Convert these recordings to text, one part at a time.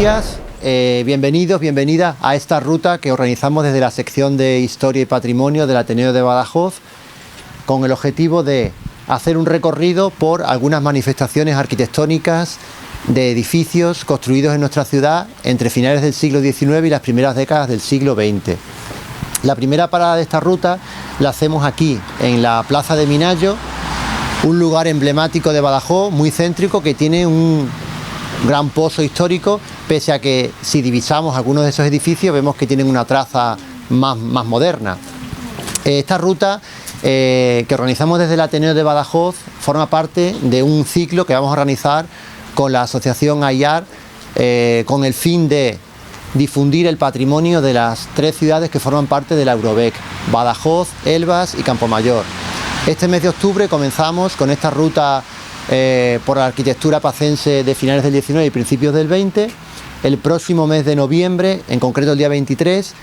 días, bienvenidos, bienvenidas a esta ruta que organizamos desde la sección de Historia y Patrimonio del Ateneo de Badajoz, con el objetivo de hacer un recorrido por algunas manifestaciones arquitectónicas de edificios construidos en nuestra ciudad entre finales del siglo XIX y las primeras décadas del siglo XX. La primera parada de esta ruta la hacemos aquí, en la Plaza de Minayo, un lugar emblemático de Badajoz, muy céntrico, que tiene un gran pozo histórico, pese a que si divisamos algunos de esos edificios vemos que tienen una traza más moderna. Esta ruta que organizamos desde el Ateneo de Badajoz forma parte de un ciclo que vamos a organizar con la asociación AIAR con el fin de difundir el patrimonio de las tres ciudades que forman parte de la Eurobec: Badajoz, Elvas y Campomayor. Este mes de octubre comenzamos con esta ruta por la arquitectura pacense de finales del 19 y principios del 20. El próximo mes de noviembre, en concreto el día 23,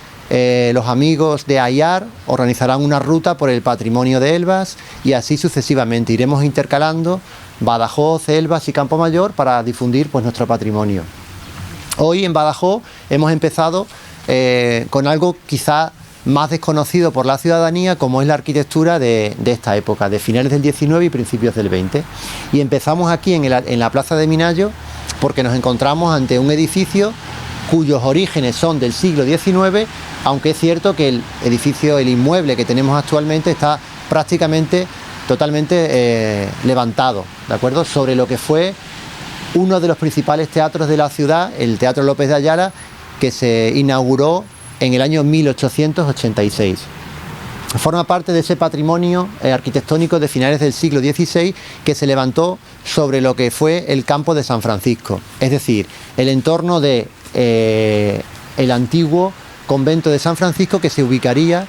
los amigos de AIAR organizarán una ruta por el patrimonio de Elvas y así sucesivamente. Iremos intercalando Badajoz, Elvas y Campomayor para difundir pues nuestro patrimonio. Hoy en Badajoz hemos empezado con algo quizá más desconocido por la ciudadanía, como es la arquitectura de esta época, de finales del 19 y principios del 20. Y empezamos aquí en la Plaza de Minayo porque nos encontramos ante un edificio cuyos orígenes son del siglo XIX, aunque es cierto que el inmueble que tenemos actualmente está prácticamente totalmente levantado, ¿de acuerdo?, sobre lo que fue uno de los principales teatros de la ciudad, el Teatro López de Ayala, que se inauguró en el año 1886. Forma parte de ese patrimonio arquitectónico de finales del siglo XVI que se levantó sobre lo que fue el campo de San Francisco, es decir, el entorno de el antiguo convento de San Francisco, que se ubicaría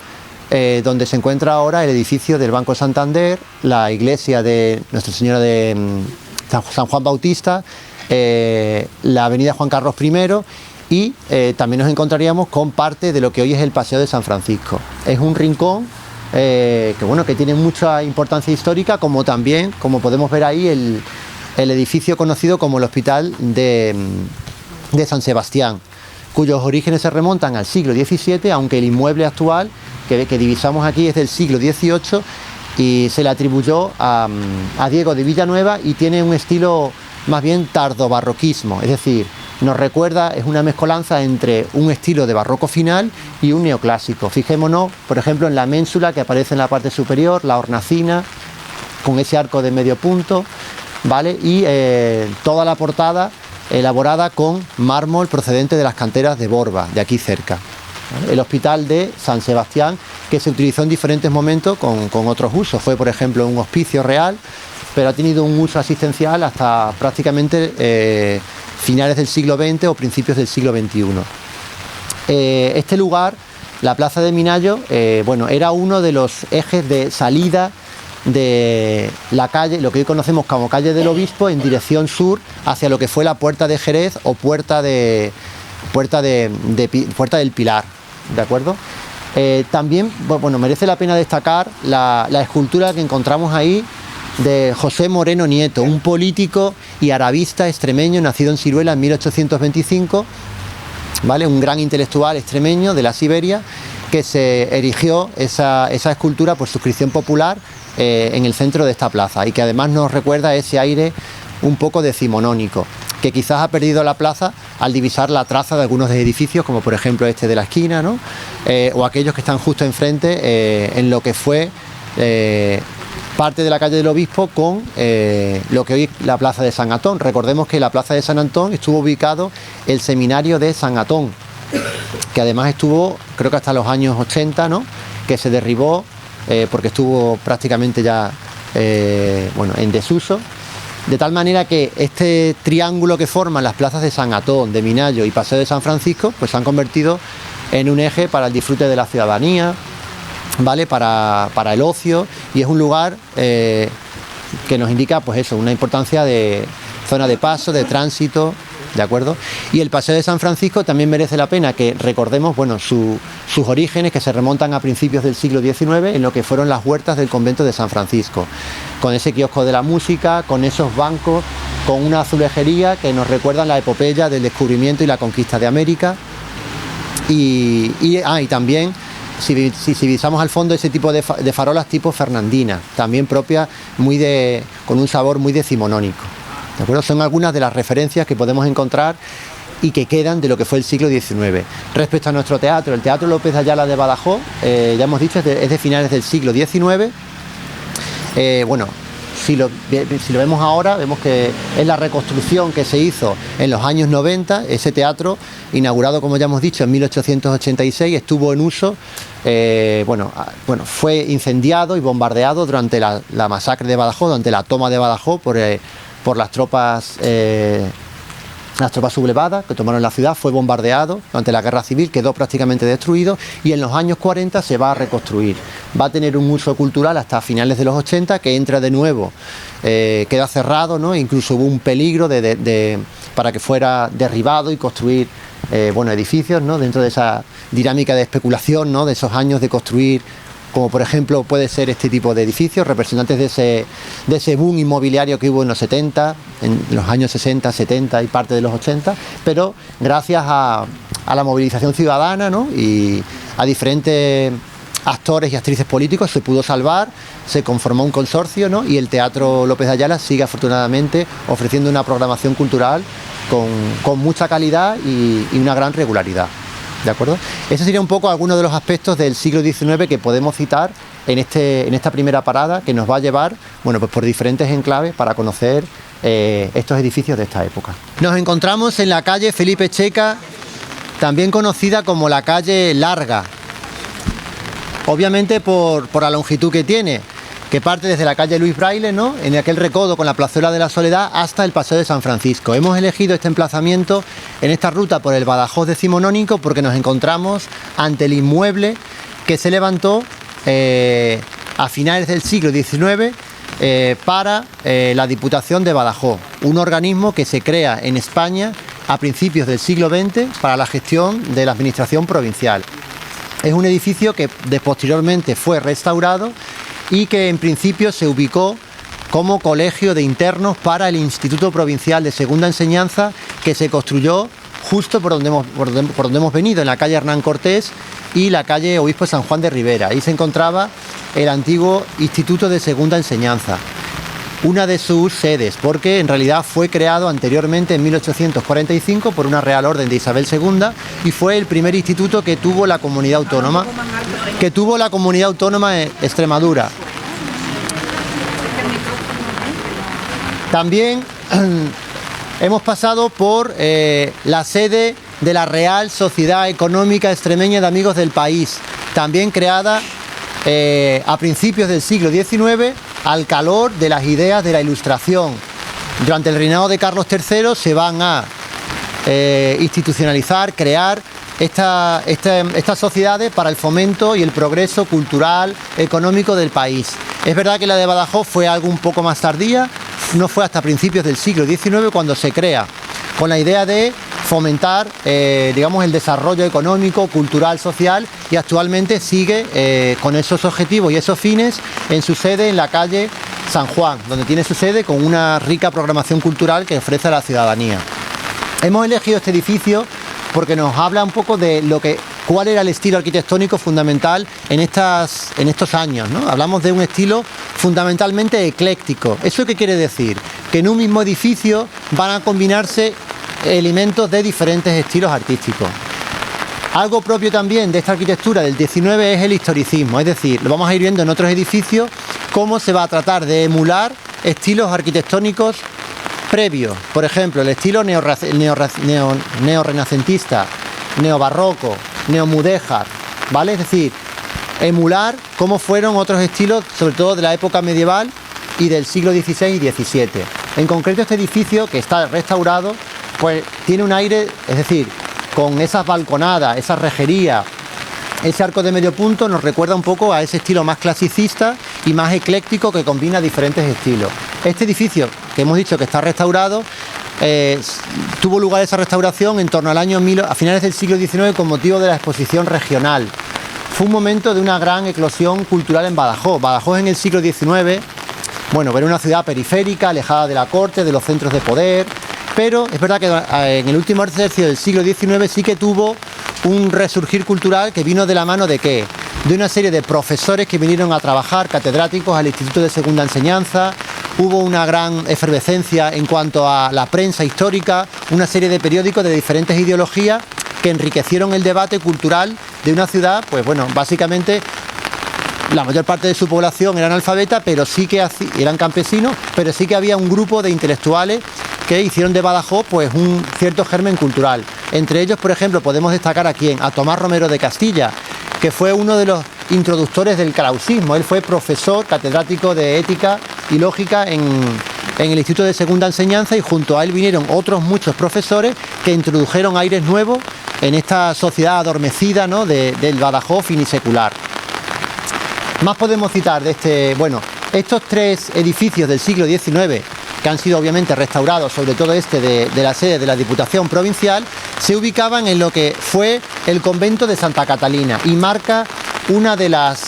donde se encuentra ahora el edificio del Banco Santander, la iglesia de Nuestra Señora de San Juan Bautista, la avenida Juan Carlos I, y también nos encontraríamos con parte de lo que hoy es el Paseo de San Francisco. Es un rincón que tiene mucha importancia histórica, como también, como podemos ver ahí, el edificio conocido como el Hospital de San Sebastián, cuyos orígenes se remontan al siglo XVII, aunque el inmueble actual que divisamos aquí es del siglo XVIII y se le atribuyó a Diego de Villanueva y tiene un estilo más bien tardobarroquismo, es decir, nos recuerda, es una mezcolanza entre un estilo de barroco final y un neoclásico. Fijémonos, por ejemplo, en la ménsula que aparece en la parte superior, la hornacina, con ese arco de medio punto, ¿vale? Y toda la portada elaborada con mármol procedente de las canteras de Borba, de aquí cerca. El Hospital de San Sebastián, que se utilizó en diferentes momentos con otros usos. Fue, por ejemplo, un hospicio real, pero ha tenido un uso asistencial hasta prácticamente finales del siglo XX o principios del siglo XXI. Este lugar, la Plaza de Minayo, era uno de los ejes de salida de la calle, lo que hoy conocemos como calle del Obispo, en dirección sur hacia lo que fue la Puerta de Jerez o Puerta del Pilar, ¿de acuerdo? También merece la pena destacar la escultura que encontramos ahí de José Moreno Nieto, un político y arabista extremeño nacido en Siruela en 1825, ¿vale? Un gran intelectual extremeño de la Siberia, que se erigió esa escultura por suscripción popular en el centro de esta plaza, y que además nos recuerda ese aire un poco decimonónico que quizás ha perdido la plaza al divisar la traza de algunos edificios, como por ejemplo este de la esquina, ¿no? O aquellos que están justo enfrente en lo que fue parte de la calle del Obispo con lo que hoy es la Plaza de San Antón. Recordemos que en la Plaza de San Antón estuvo ubicado el seminario de San Antón, que además estuvo, creo que hasta los años 80, ¿no?, que se derribó porque estuvo prácticamente ya en desuso, de tal manera que este triángulo que forman las plazas de San Antón, de Minayo y Paseo de San Francisco, pues se han convertido en un eje para el disfrute de la ciudadanía, ¿vale?, para el ocio, y es un lugar que nos indica pues eso, una importancia de zona de paso, de tránsito, ¿de acuerdo? Y el Paseo de San Francisco también merece la pena que recordemos sus orígenes, que se remontan a principios del siglo XIX en lo que fueron las huertas del convento de San Francisco, con ese kiosco de la música, con esos bancos con una azulejería que nos recuerdan la epopeya del descubrimiento y la conquista de América. Y también, si visamos al fondo, ese tipo de farolas tipo fernandina, también propias, con un sabor muy decimonónico. ¿De acuerdo? Son algunas de las referencias que podemos encontrar y que quedan de lo que fue el siglo XIX. Respecto a nuestro teatro, el Teatro López de Ayala de Badajoz, ya hemos dicho, es de finales del siglo XIX. Si lo vemos ahora, vemos que es la reconstrucción que se hizo en los años 90. Ese teatro, inaugurado, como ya hemos dicho, en 1886, estuvo en uso, fue incendiado y bombardeado durante la masacre de Badajoz, durante la toma de Badajoz por las tropas sublevadas que tomaron la ciudad. Fue bombardeado durante la guerra civil, quedó prácticamente destruido, y en los años 40 se va a reconstruir. Va a tener un uso cultural hasta finales de los 80, que entra de nuevo, queda cerrado, ¿no? Incluso hubo un peligro para que fuera derribado y construir edificios, ¿no? Dentro de esa dinámica de especulación, ¿no? De esos años de construir, como por ejemplo puede ser este tipo de edificios, representantes de ese boom inmobiliario que hubo en los 70, en los años 60, 70 y parte de los 80, pero gracias a la movilización ciudadana, ¿no? Y a diferentes actores y actrices políticos se pudo salvar, se conformó un consorcio, ¿no? Y el Teatro López de Ayala sigue afortunadamente ofreciendo una programación cultural con mucha calidad y una gran regularidad. ¿De acuerdo? Ese sería un poco algunos de los aspectos del siglo XIX que podemos citar en esta primera parada, que nos va a llevar por diferentes enclaves para conocer estos edificios de esta época. Nos encontramos en la calle Felipe Checa, también conocida como la calle Larga, obviamente por la longitud que tiene, que parte desde la calle Luis Braille, ¿no? En aquel recodo con la plazuela de la Soledad, hasta el Paseo de San Francisco. Hemos elegido este emplazamiento en esta ruta por el Badajoz decimonónico porque nos encontramos ante el inmueble que se levantó a finales del siglo XIX para la Diputación de Badajoz, un organismo que se crea en España a principios del siglo XX para la gestión de la administración provincial. Es un edificio que posteriormente fue restaurado y que en principio se ubicó como colegio de internos para el Instituto Provincial de Segunda Enseñanza, que se construyó justo por donde hemos venido, en la calle Hernán Cortés y la calle Obispo San Juan de Ribera. Ahí se encontraba el antiguo Instituto de Segunda Enseñanza, una de sus sedes, porque en realidad fue creado anteriormente en 1845 por una Real Orden de Isabel II y fue el primer instituto que tuvo la comunidad autónoma, Extremadura. También hemos pasado por la sede de la Real Sociedad Económica Extremeña de Amigos del País, también creada a principios del siglo XIX al calor de las ideas de la Ilustración. Durante el reinado de Carlos III se van a institucionalizar, crear estas sociedades para el fomento y el progreso cultural, económico del país. Es verdad que la de Badajoz fue algo un poco más tardía, no fue hasta principios del siglo XIX cuando se crea, con la idea de fomentar el desarrollo económico, cultural, social, y actualmente sigue con esos objetivos y esos fines en su sede en la calle San Juan, donde tiene su sede con una rica programación cultural que ofrece a la ciudadanía. Hemos elegido este edificio porque nos habla un poco de cuál era el estilo arquitectónico fundamental en estos años, ¿no? Hablamos de un estilo fundamentalmente ecléctico. ¿Eso qué quiere decir? Que en un mismo edificio van a combinarse elementos de diferentes estilos artísticos. Algo propio también de esta arquitectura del XIX es el historicismo, es decir, lo vamos a ir viendo en otros edificios, cómo se va a tratar de emular estilos arquitectónicos previos. Por ejemplo, el estilo neorrenacentista, neobarroco, neomudéjar, ¿vale? Es decir, emular cómo fueron otros estilos, sobre todo de la época medieval y del siglo XVI y XVII. En concreto, este edificio, que está restaurado, pues tiene un aire, es decir, con esas balconadas, esa rejería, ese arco de medio punto, nos recuerda un poco a ese estilo más clasicista y más ecléctico que combina diferentes estilos. Este edificio, que hemos dicho que está restaurado, tuvo lugar esa restauración en torno a finales del siglo XIX con motivo de la exposición regional. Fue un momento de una gran eclosión cultural en Badajoz. Badajoz en el siglo XIX bueno, era una ciudad periférica, alejada de la corte, de los centros de poder, pero es verdad que en el último tercio del siglo XIX sí que tuvo un resurgir cultural que vino de la mano de ¿qué? De una serie de profesores que vinieron a trabajar, catedráticos al Instituto de Segunda Enseñanza. Hubo una gran efervescencia en cuanto a la prensa histórica, una serie de periódicos de diferentes ideologías que enriquecieron el debate cultural de una ciudad, pues bueno, básicamente la mayor parte de su población era analfabeta, pero sí que eran campesinos, pero sí que había un grupo de intelectuales que hicieron de Badajoz pues un cierto germen cultural. Entre ellos, por ejemplo, podemos destacar a quién, a Tomás Romero de Castilla, que fue uno de los introductores del krausismo. Él fue profesor, catedrático de ética y lógica en el Instituto de Segunda Enseñanza, y junto a él vinieron otros muchos profesores que introdujeron aires nuevos en esta sociedad adormecida, ¿no?, del Badajoz finisecular. Más podemos citar de estos tres edificios del siglo XIX, que han sido obviamente restaurados, sobre todo de la sede de la Diputación Provincial, se ubicaban en lo que fue el convento de Santa Catalina y marca una de las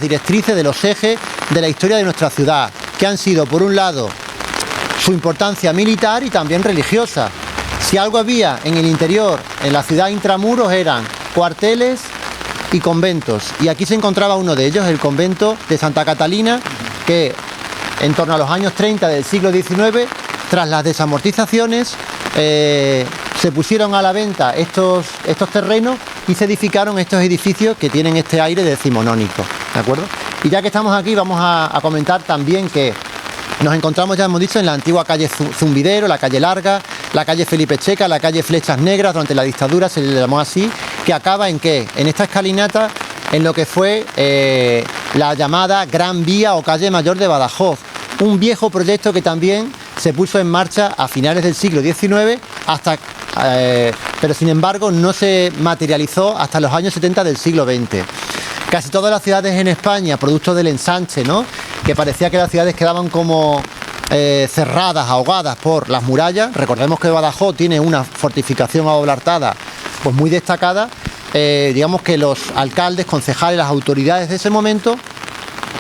directrices, de los ejes de la historia de nuestra ciudad, que han sido, por un lado, su importancia militar y también religiosa. Si algo había en el interior, en la ciudad intramuros, eran cuarteles y conventos, y aquí se encontraba uno de ellos, el convento de Santa Catalina, que en torno a los años 30 del siglo XIX, tras las desamortizaciones, se pusieron a la venta estos terrenos y se edificaron estos edificios que tienen este aire decimonónico, ¿de acuerdo? Y ya que estamos aquí, vamos a comentar también que nos encontramos, ya hemos dicho, en la antigua calle Zumbidero, la calle Larga, la calle Felipe Checa, la calle Flechas Negras. Durante la dictadura se le llamó así, que acaba ¿en qué? En esta escalinata, en lo que fue la llamada Gran Vía o Calle Mayor de Badajoz, un viejo proyecto que también se puso en marcha a finales del siglo XIX, pero sin embargo no se materializó hasta los años 70 del siglo XX. Casi todas las ciudades en España, producto del ensanche, ¿no?, que parecía que las ciudades quedaban como cerradas, ahogadas por las murallas. Recordemos que Badajoz tiene una fortificación adolartada pues muy destacada. Digamos que los alcaldes, concejales, las autoridades de ese momento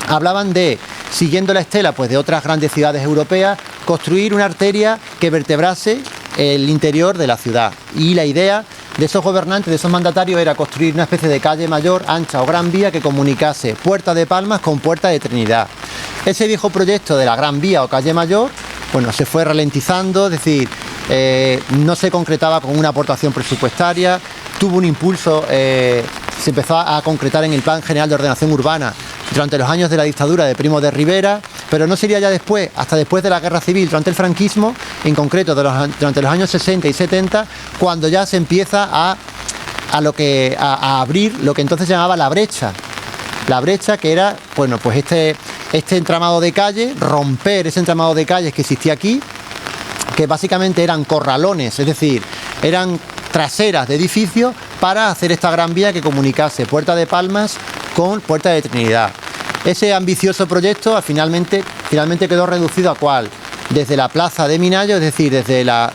hablaban de, siguiendo la estela pues de otras grandes ciudades europeas, construir una arteria que vertebrase el interior de la ciudad. Y la idea de esos gobernantes, de esos mandatarios, era construir una especie de calle mayor, ancha o gran vía que comunicase Puerta de Palmas con Puerta de Trinidad. Ese viejo proyecto de la Gran Vía o Calle Mayor, bueno, se fue ralentizando, es decir, no se concretaba con una aportación presupuestaria, tuvo un impulso, se empezó a concretar en el Plan General de Ordenación Urbana durante los años de la dictadura de Primo de Rivera, pero no sería ya después, hasta después de la Guerra Civil, durante el franquismo, en concreto durante los años 60 y 70, cuando ya se empieza a abrir lo que entonces se llamaba la brecha. La brecha, que era, bueno, pues este entramado de calle, romper ese entramado de calles que existía aquí, que básicamente eran corralones, es decir, eran traseras de edificios para hacer esta gran vía que comunicase Puerta de Palmas con Puerta de Trinidad. Ese ambicioso proyecto finalmente quedó reducido a ¿cuál? Desde la plaza de Minayo, es decir, desde la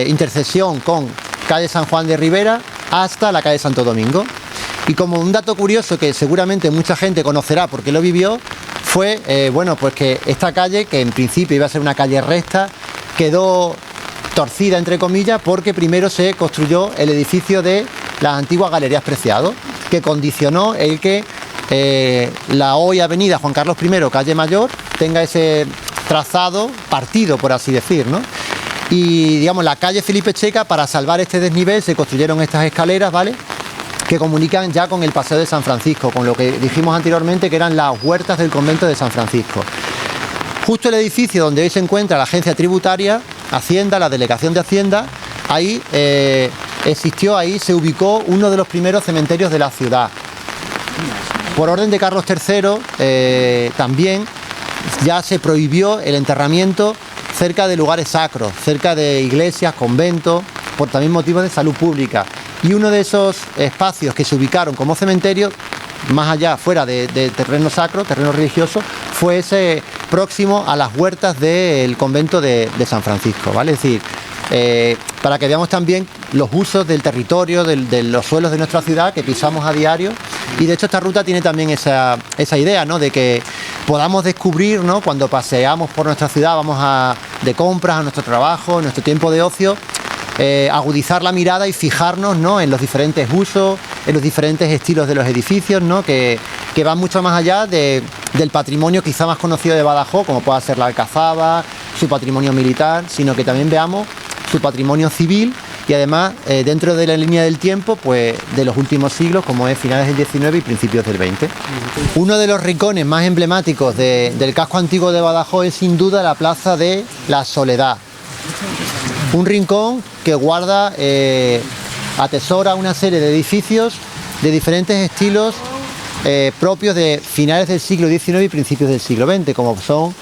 intersección con calle San Juan de Rivera hasta la calle Santo Domingo. Y como un dato curioso que seguramente mucha gente conocerá porque lo vivió, fue pues que esta calle, que en principio iba a ser una calle recta, quedó torcida, entre comillas, porque primero se construyó el edificio de las antiguas Galerías Preciado, que condicionó el que la hoy avenida Juan Carlos I, calle Mayor, tenga ese trazado partido, por así decir, ¿no? Y digamos, la calle Felipe Checa, para salvar este desnivel, se construyeron estas escaleras, ¿vale?, que comunican ya con el Paseo de San Francisco, con lo que dijimos anteriormente que eran las huertas del convento de San Francisco. Justo el edificio donde hoy se encuentra la agencia tributaria, Hacienda, la delegación de Hacienda, ahí se ubicó uno de los primeros cementerios de la ciudad. Por orden de Carlos III, también ya se prohibió el enterramiento cerca de lugares sacros, cerca de iglesias, conventos, por también motivos de salud pública. Y uno de esos espacios que se ubicaron como cementerio, más allá, fuera de terreno sacro, terreno religioso, fue ese próximo a las huertas del convento de San Francisco, ¿vale? Es decir, para que veamos también los usos del territorio, de los suelos de nuestra ciudad que pisamos a diario Y de hecho esta ruta tiene también esa idea, ¿no? De que podamos descubrir, ¿no? Cuando paseamos por nuestra ciudad, de compras a nuestro trabajo, nuestro tiempo de ocio, agudizar la mirada y fijarnos, ¿no? En los diferentes usos, en los diferentes estilos de los edificios, ¿no? Que van mucho más allá del patrimonio quizá más conocido de Badajoz, como pueda ser la Alcazaba, su patrimonio militar, sino que también veamos su patrimonio civil y además dentro de la línea del tiempo, pues de los últimos siglos, como es finales del 19 y principios del 20. Uno de los rincones más emblemáticos del casco antiguo de Badajoz es sin duda la Plaza de la Soledad. Un rincón que guarda, atesora una serie de edificios de diferentes estilos propios de finales del siglo XIX y principios del siglo XX, como son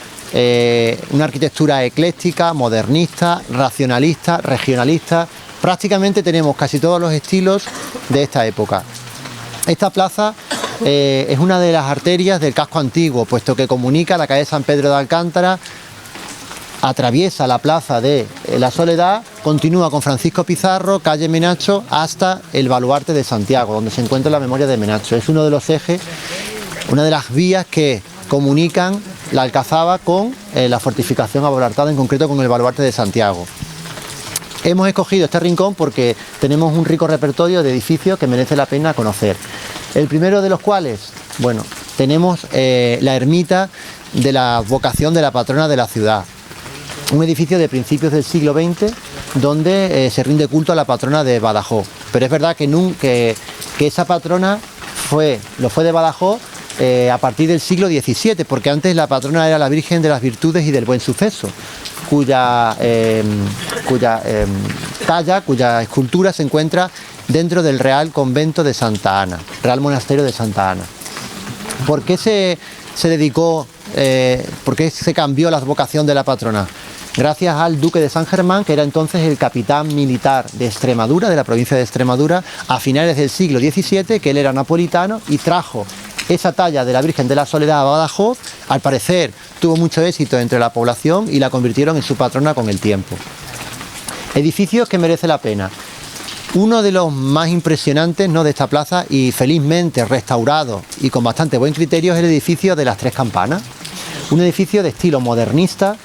una arquitectura ecléctica, modernista, racionalista, regionalista. Prácticamente tenemos casi todos los estilos de esta época. Esta plaza es una de las arterias del casco antiguo, puesto que comunica la calle San Pedro de Alcántara, atraviesa la Plaza de la Soledad, continúa con Francisco Pizarro, calle Menacho, hasta el Baluarte de Santiago, donde se encuentra la memoria de Menacho. Es uno de los ejes, una de las vías que comunican la Alcazaba con la fortificación abalartada, en concreto con el Baluarte de Santiago. Hemos escogido este rincón porque tenemos un rico repertorio de edificios que merece la pena conocer. El primero de los cuales, bueno, tenemos la ermita de la vocación de la patrona de la ciudad. Un edificio de principios del siglo XX donde se rinde culto a la patrona de Badajoz. Pero es verdad que esa patrona lo fue de Badajoz a partir del siglo XVII, porque antes la patrona era la Virgen de las Virtudes y del Buen Suceso, cuya talla, cuya escultura se encuentra dentro del Real Convento de Santa Ana, Real Monasterio de Santa Ana. ¿Por qué se dedicó, por qué se cambió la vocación de la patrona? Gracias al duque de San Germán, que era entonces el capitán militar de Extremadura, de la provincia de Extremadura, a finales del siglo XVII, que él era napolitano y trajo esa talla de la Virgen de la Soledad a Badajoz. Al parecer tuvo mucho éxito entre la población y la convirtieron en su patrona con el tiempo. Edificios que merece la pena. Uno de los más impresionantes, ¿no?, de esta plaza, y felizmente restaurado y con bastante buen criterio, es el edificio de las Tres Campanas. Un edificio de estilo modernista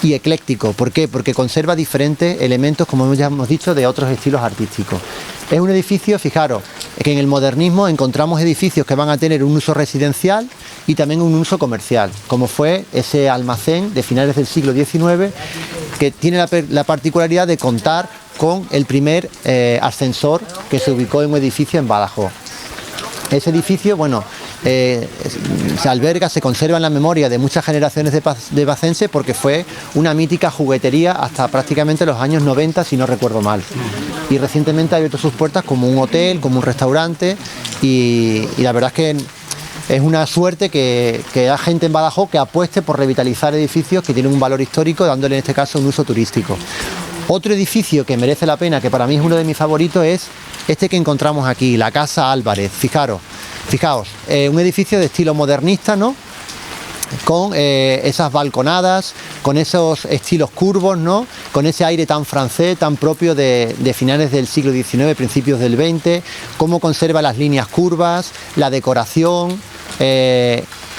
y ecléctico. ¿Por qué? Porque conserva diferentes elementos, como ya hemos dicho, de otros estilos artísticos. Es un edificio, fijaros, que en el modernismo encontramos edificios que van a tener un uso residencial y también un uso comercial, como fue ese almacén de finales del siglo XIX, que tiene la particularidad de contar con el primer ascensor que se ubicó en un edificio en Badajoz. Ese edificio, bueno, se alberga, se conserva en la memoria de muchas generaciones de bacenses, porque fue una mítica juguetería hasta prácticamente los años 90, si no recuerdo mal. Y recientemente ha abierto sus puertas como un hotel, como un restaurante, y la verdad es que es una suerte que haya gente en Badajoz que apueste por revitalizar edificios que tienen un valor histórico, dándole en este caso un uso turístico. Otro edificio que merece la pena, que para mí es uno de mis favoritos, es este que encontramos aquí, la Casa Álvarez. Fijaos, un edificio de estilo modernista, ¿no?, con esas balconadas, con esos estilos curvos, ¿no?, con ese aire tan francés, tan propio de finales del siglo XIX, principios del XX, cómo conserva las líneas curvas, la decoración,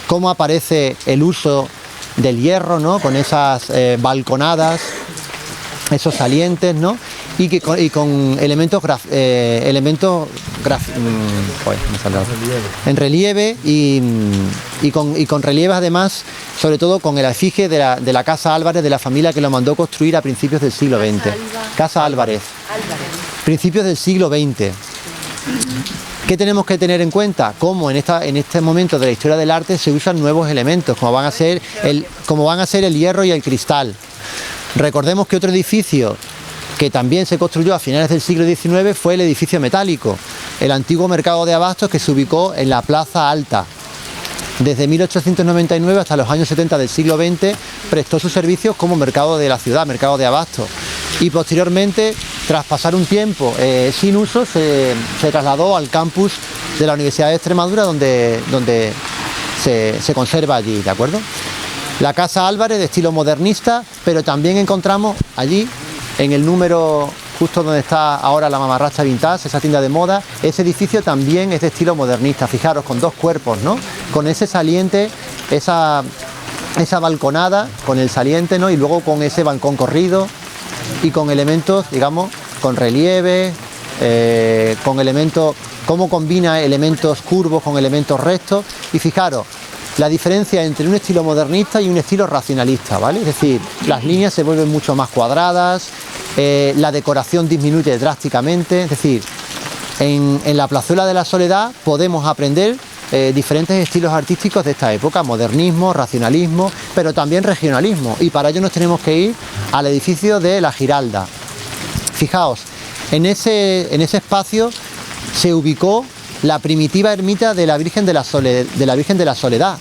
cómo aparece el uso del hierro, ¿no?, con esas balconadas, esos salientes, ¿no?, y con elementos en relieve y con relieves, además, sobre todo con el efigie de la Casa Álvarez, de la familia que lo mandó construir a principios del siglo XX. Casa Álvarez, principios del siglo XX. ¿Qué tenemos que tener en cuenta? Cómo en este momento de la historia del arte se usan nuevos elementos, como van a ser el hierro y el cristal. Recordemos que otro edificio que también se construyó a finales del siglo XIX fue el edificio metálico, el antiguo mercado de abastos, que se ubicó en la Plaza Alta. Desde 1899 hasta los años 70 del siglo XX prestó sus servicios como mercado de la ciudad, mercado de abastos. Y posteriormente, tras pasar un tiempo sin uso, se trasladó al campus de la Universidad de Extremadura, donde se conserva allí, ¿de acuerdo? La Casa Álvarez, de estilo modernista, pero también encontramos allí, en el número justo donde está ahora la Mamarracha Vintage, esa tienda de moda, ese edificio también es de estilo modernista, fijaros, con dos cuerpos, ¿no? Con ese saliente, esa balconada, con el saliente, ¿no? Y luego con ese balcón corrido y con elementos, digamos, con relieve, con elementos, cómo combina elementos curvos con elementos rectos. Y fijaros, la diferencia entre un estilo modernista y un estilo racionalista, ¿vale? Es decir, las líneas se vuelven mucho más cuadradas, la decoración disminuye drásticamente, es decir, en la Plazuela de la Soledad podemos aprender diferentes estilos artísticos de esta época, modernismo, racionalismo, pero también regionalismo, y para ello nos tenemos que ir al edificio de la Giralda. Fijaos, en ese espacio se ubicó la primitiva ermita de la Virgen de la Soledad,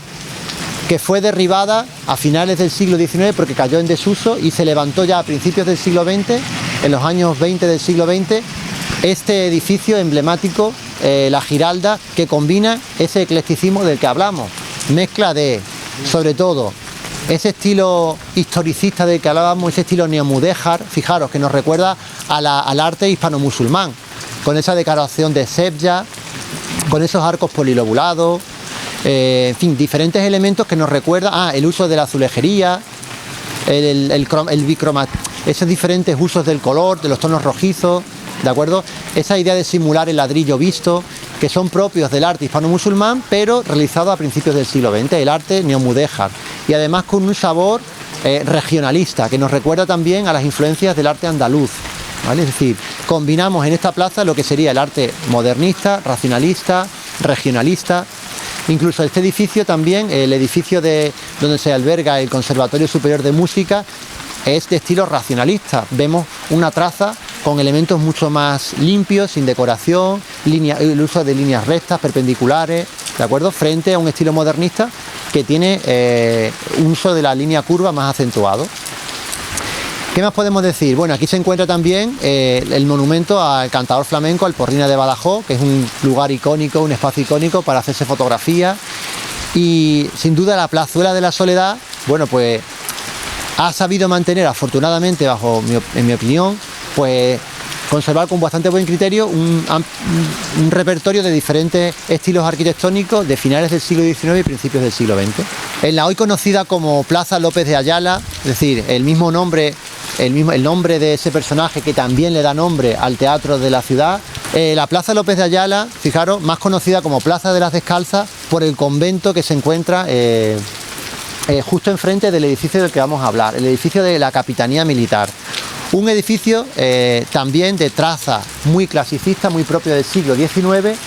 que fue derribada a finales del siglo XIX porque cayó en desuso y se levantó ya a principios del siglo XX, en los años 20 del siglo XX, este edificio emblemático, la Giralda, que combina ese eclecticismo del que hablamos, mezcla de, sobre todo, ese estilo historicista del que hablábamos, ese estilo neomudéjar, fijaros, que nos recuerda al arte hispano-musulmán, con esa decoración de sepia, con esos arcos polilobulados, en fin, diferentes elementos que nos recuerdan el uso de la azulejería, esos diferentes usos del color, de los tonos rojizos, ¿de acuerdo? Esa idea de simular el ladrillo visto, que son propios del arte hispano-musulmán, pero realizado a principios del siglo XX, el arte neomudéjar, y además con un sabor regionalista, que nos recuerda también a las influencias del arte andaluz, ¿vale? Es decir, combinamos en esta plaza lo que sería el arte modernista, racionalista, regionalista. Incluso este edificio también, el edificio donde se alberga el Conservatorio Superior de Música, es de estilo racionalista. Vemos una traza con elementos mucho más limpios, sin decoración, el uso de líneas rectas, perpendiculares, ¿de acuerdo? Frente a un estilo modernista que tiene un uso de la línea curva más acentuado. ¿Qué más podemos decir? Bueno, aquí se encuentra también el monumento al cantador flamenco, al Porrina de Badajoz, que es un lugar icónico, un espacio icónico para hacerse fotografías. Y sin duda la Plazuela de la Soledad, bueno, pues ha sabido mantener, afortunadamente, en mi opinión, pues conservar con bastante buen criterio un repertorio de diferentes estilos arquitectónicos de finales del siglo XIX y principios del siglo XX. En la hoy conocida como Plaza López de Ayala, es decir, el nombre de ese personaje que también le da nombre al teatro de la ciudad, la Plaza López de Ayala, fijaros, más conocida como Plaza de las Descalzas por el convento que se encuentra justo enfrente del edificio del que vamos a hablar, el edificio de la Capitanía Militar. Un edificio también de traza muy clasicista, muy propio del siglo XIX,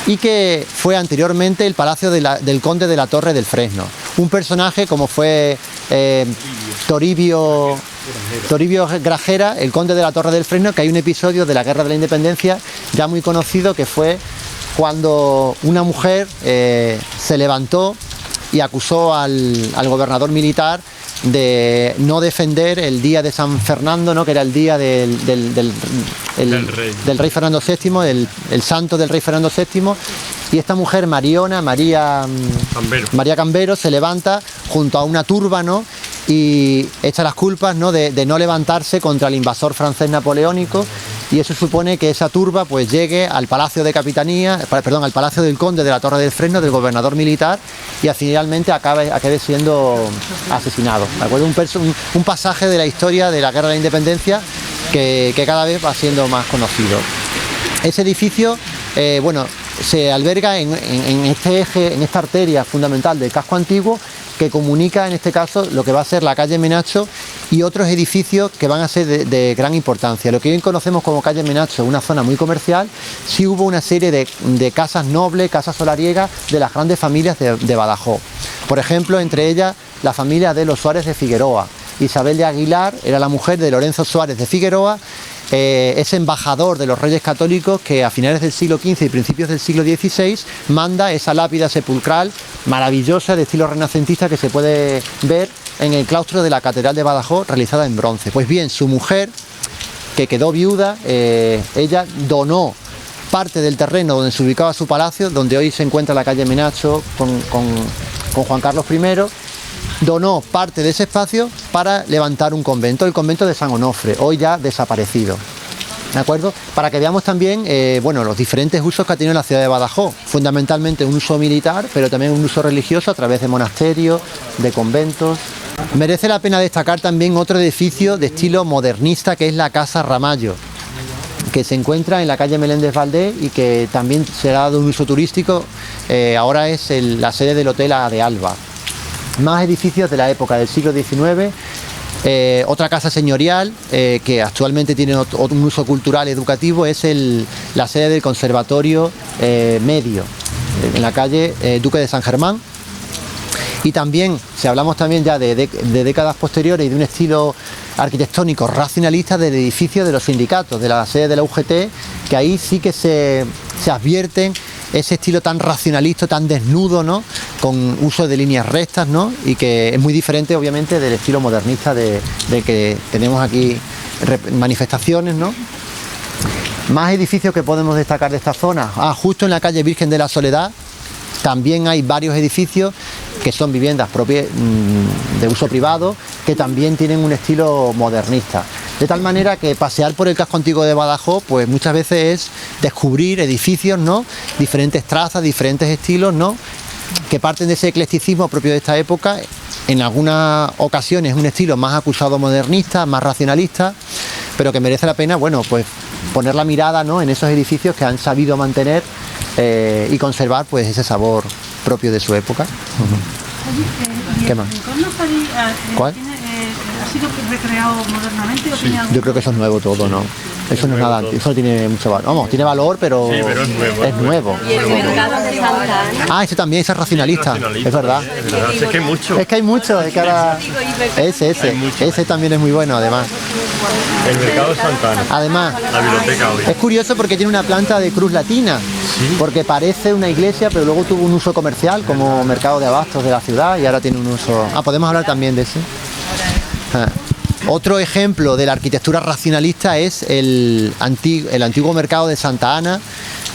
y que fue anteriormente el palacio del conde de la Torre del Fresno. Un personaje como fue Toribio Grajera, el conde de la Torre del Fresno, que hay un episodio de la Guerra de la Independencia ya muy conocido, que fue cuando una mujer se levantó y acusó al gobernador militar de no defender el día de San Fernando, ¿no? Que era el día del rey Fernando VII, el santo del rey Fernando VII, y esta mujer, María Cambero, se levanta junto a una turba, ¿no? Y echa las culpas, ¿no? de no levantarse contra el invasor francés napoleónico, y eso supone que esa turba pues llegue al palacio de Capitanía, al palacio del conde de la Torre del Fresno, del gobernador militar, y finalmente acabe siendo asesinado, ¿de acuerdo? Un pasaje de la historia de la Guerra de la Independencia que cada vez va siendo más conocido. Ese edificio, se alberga en este eje, en esta arteria fundamental del casco antiguo, que comunica en este caso lo que va a ser la calle Menacho y otros edificios que van a ser de gran importancia. Lo que hoy conocemos como calle Menacho, una zona muy comercial, sí hubo una serie de casas nobles, casas solariegas de las grandes familias de Badajoz. Por ejemplo, entre ellas la familia de los Suárez de Figueroa. Isabel de Aguilar era la mujer de Lorenzo Suárez de Figueroa, ese embajador de los Reyes Católicos que a finales del siglo XV y principios del siglo XVI manda esa lápida sepulcral maravillosa de estilo renacentista que se puede ver en el claustro de la Catedral de Badajoz, realizada en bronce. Pues bien, su mujer, que quedó viuda, ella donó parte del terreno donde se ubicaba su palacio, donde hoy se encuentra la calle Menacho con Juan Carlos I, donó parte de ese espacio para levantar un convento, el convento de San Onofre, hoy ya desaparecido. ¿De acuerdo? Para que veamos también bueno, los diferentes usos que ha tenido la ciudad de Badajoz. Fundamentalmente un uso militar, pero también un uso religioso a través de monasterios, de conventos. Merece la pena destacar también otro edificio de estilo modernista, que es la Casa Ramallo, que se encuentra en la calle Meléndez Valdés y que también se ha dado un uso turístico. Ahora es la sede del Hotel de Alba. Más edificios de la época del siglo XIX. Otra casa señorial que actualmente tiene un uso cultural educativo es la sede del Conservatorio Medio, en la calle Duque de San Germán. Y también, si hablamos también ya de décadas posteriores y de un estilo arquitectónico racionalista, del edificio de los sindicatos, de la sede de la UGT, que ahí sí que se advierten ese estilo tan racionalista, tan desnudo, ¿no? Con uso de líneas rectas, ¿no? Y que es muy diferente, obviamente, del estilo modernista de que tenemos aquí manifestaciones, ¿no? Más edificios que podemos destacar de esta zona. Justo en la calle Virgen de la Soledad también hay varios edificios que son viviendas propias de uso privado, que también tienen un estilo modernista. De tal manera que pasear por el casco antiguo de Badajoz, pues muchas veces es descubrir edificios, ¿no? Diferentes trazas, diferentes estilos, ¿no? Que parten de ese eclecticismo propio de esta época. En algunas ocasiones un estilo más acusado modernista, más racionalista, pero que merece la pena, bueno, pues poner la mirada, ¿no? En esos edificios que han sabido mantener y conservar, pues, ese sabor propio de su época. ¿Qué más? ¿Cuál? ¿Ha sido recreado modernamente? Yo creo que eso es nuevo todo, ¿no? Eso no es nada, eso no tiene mucho valor. Vamos, tiene valor, pero, sí, pero es nuevo. Y el mercado de Santa Ana. Ese también, ese es racionalista. Es verdad. Es que hay mucho. Es que hay mucho. Es que ahora... Ese también es muy bueno, además. El mercado de Santa Ana. Además, La biblioteca hoy. es curioso porque tiene una planta de cruz latina. Sí. Porque parece una iglesia, pero luego tuvo un uso comercial como mercado de abastos de la ciudad y ahora tiene un uso... podemos hablar también de ese. Otro ejemplo de la arquitectura racionalista es el antiguo mercado de Santa Ana,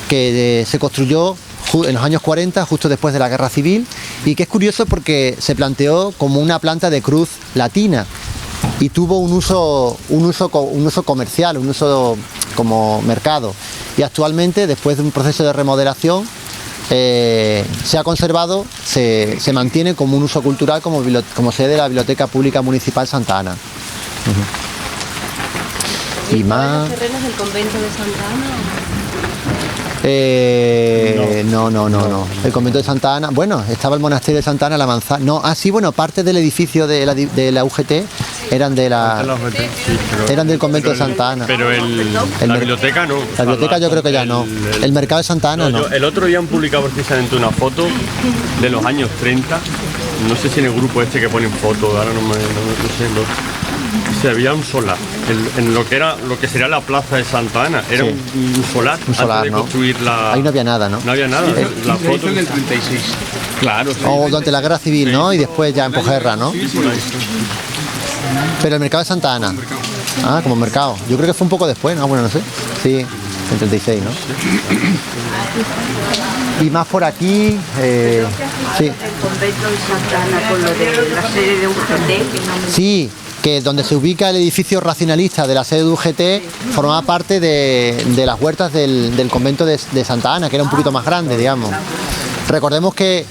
que se construyó en los años 40, justo después de la Guerra Civil, y que es curioso porque se planteó como una planta de cruz latina y tuvo un uso comercial, un uso como mercado. Y actualmente, después de un proceso de remodelación, se ha conservado, se mantiene como un uso cultural como sede de la Biblioteca Pública Municipal Santa Ana. Y más... ¿Los terrenos del convento de Santa Ana? No. El convento de Santa Ana, bueno, estaba el monasterio de Santa Ana, la manzana. No, sí, bueno, parte del edificio de la UGT eran del convento de Santa Ana. Pero la biblioteca no. La biblioteca yo creo que ya no. El mercado de Santa Ana no. El otro día han publicado precisamente una foto de los años 30. No sé si en el grupo este que ponen fotos, ahora no sé. Se había un solar en lo que sería la plaza de Santa Ana. Era un solar antes de construir la... Ahí no había nada, ¿no? No había nada. La foto en el 36. Claro. Sí. O durante la Guerra Civil, ¿no? Y después ya en posguerra, ¿no? Sí, por ahí. Pero el mercado de Santa Ana. Como mercado. Yo creo que fue un poco después, ¿no? Bueno, no sé. Sí, en 36, ¿no? Y más por aquí, sí. El convento de Santa Ana con lo de la sede de UGT. Sí, que donde se ubica el edificio racionalista de la sede de UGT formaba parte de las huertas del convento de Santa Ana, que era un poquito más grande, digamos. Recordemos que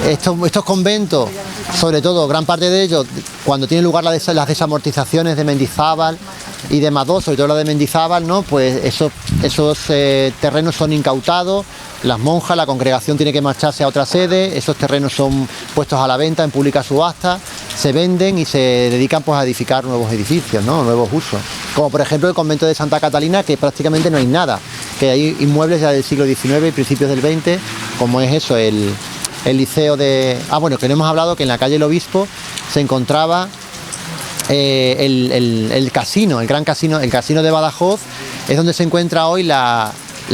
estos conventos, sobre todo gran parte de ellos, cuando tienen lugar las desamortizaciones de Mendizábal y de Madó, sobre todo la de Mendizábal, ¿no? Pues esos terrenos son incautados, las monjas, la congregación tiene que marcharse a otra sede, esos terrenos son puestos a la venta en pública subasta, se venden y se dedican, pues, a edificar nuevos edificios, ¿no? Nuevos usos. Como por ejemplo el convento de Santa Catalina, que prácticamente no hay nada, que hay inmuebles ya del siglo XIX y principios del XX, como es eso, el liceo de... que no hemos hablado que en la calle El Obispo se encontraba el casino, el gran casino, el casino de Badajoz, es donde se encuentra hoy la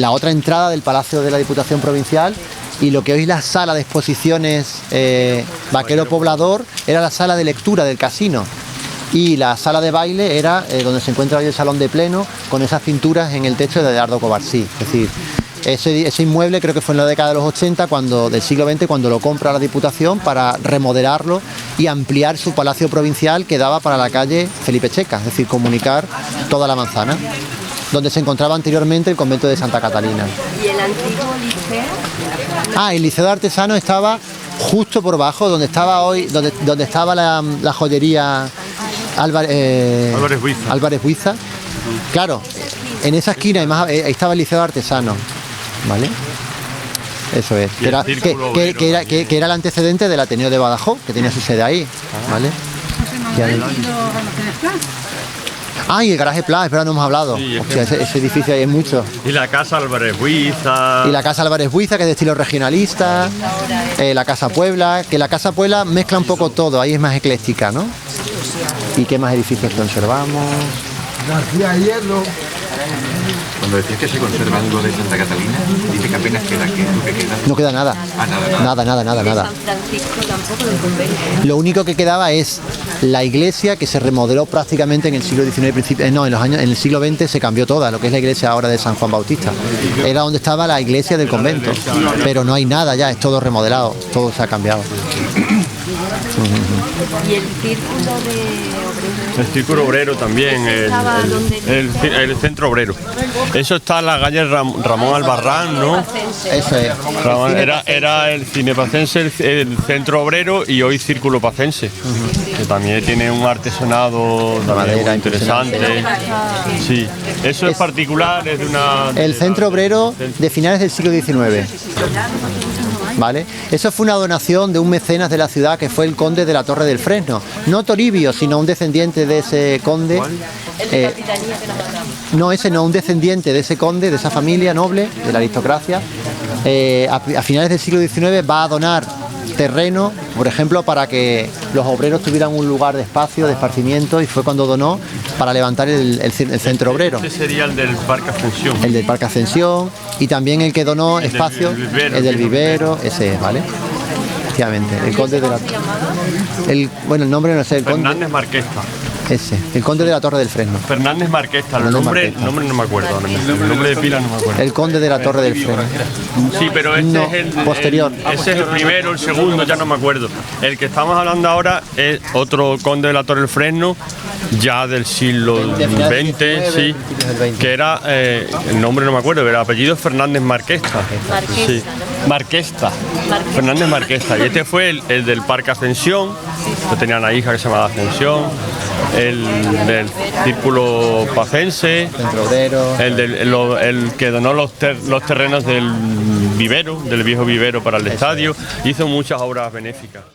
otra entrada del Palacio de la Diputación Provincial, y lo que hoy es la sala de exposiciones Vaquero Poblador era la sala de lectura del casino, y la sala de baile era donde se encuentra hoy el salón de pleno, con esas pinturas en el techo de Eduardo Covarsí. Es decir, ese inmueble creo que fue en la década de los 80, del siglo XX, cuando lo compra la Diputación para remodelarlo y ampliar su palacio provincial que daba para la calle Felipe Checa, es decir, comunicar toda la manzana. donde se encontraba anteriormente el convento de Santa Catalina. ¿Y el antiguo liceo? El liceo de artesanos estaba justo por bajo, donde estaba hoy, donde estaba la joyería Álvarez Buiza. Claro, en esa esquina ahí estaba el liceo de artesanos, ¿vale? Eso es, que era el antecedente del Ateneo de Badajoz, que tenía su sede ahí, ¿vale? Y el garaje Pla, espera, no hemos hablado. Sí, hostia, ese edificio ahí es mucho. Y la casa Álvarez Buiza. Y la casa Álvarez Buiza, que es de estilo regionalista. La casa Puebla, que la casa Puebla mezcla un poco todo, ahí es más ecléctica, ¿no? ¿Y qué más edificios conservamos? García Hierro. Cuando decís que se conserva algo de Santa Catalina, dice que apenas queda, que queda. No queda nada. Nada. De San Francisco tampoco, del convento. Lo único que quedaba es la iglesia, que se remodeló prácticamente en el siglo XIX, en el siglo XX se cambió toda, lo que es la iglesia ahora de San Juan Bautista. Era donde estaba la iglesia del convento, pero no hay nada ya, es todo remodelado, todo se ha cambiado. ¿Y el círculo de obreros? El círculo obrero también, el centro obrero. Eso está en la calle Ramón Albarrán, ¿no? Eso es. Era el Cinepacense, el centro obrero, y hoy Círculo Pacense, que también tiene un artesonado también muy interesante. Sí, eso es particular, es de una... El centro obrero de finales del siglo XIX. ¿Vale? Eso fue una donación de un mecenas de la ciudad, que fue el conde de la Torre del Fresno. No Toribio, sino un descendiente de ese conde. Un descendiente de ese conde, de esa familia noble, de la aristocracia. A finales del siglo XIX va a donar terreno, por ejemplo, para que los obreros tuvieran un lugar de espacio, de esparcimiento, y fue cuando donó para levantar el centro obrero. Ese sería el del Parque Ascensión. El del Parque Ascensión, y también el que donó espacio, el del vivero, ese, ¿vale? Efectivamente, el conde de la... el nombre no sé, el conde... Fernández Marquesta. Ese, el conde de la Torre del Fresno. Fernández Marquesta, el nombre no me acuerdo ahora mismo. El nombre de pila no me acuerdo. El conde de la Torre del Fresno. Sí, pero ese es el posterior. Ese es el primero, el segundo, ya no me acuerdo. El que estamos hablando ahora es otro conde de la Torre del Fresno, ya del siglo XX, sí, que era, el nombre no me acuerdo, pero el apellido es Fernández Marquesta. Sí. Marquesta. Fernández Marquesta. Y este fue el del Parque Ascensión, que tenía una hija que se llamaba Ascensión. El del Círculo Pacense, el que donó los terrenos del vivero, del viejo vivero para el estadio, hizo muchas obras benéficas.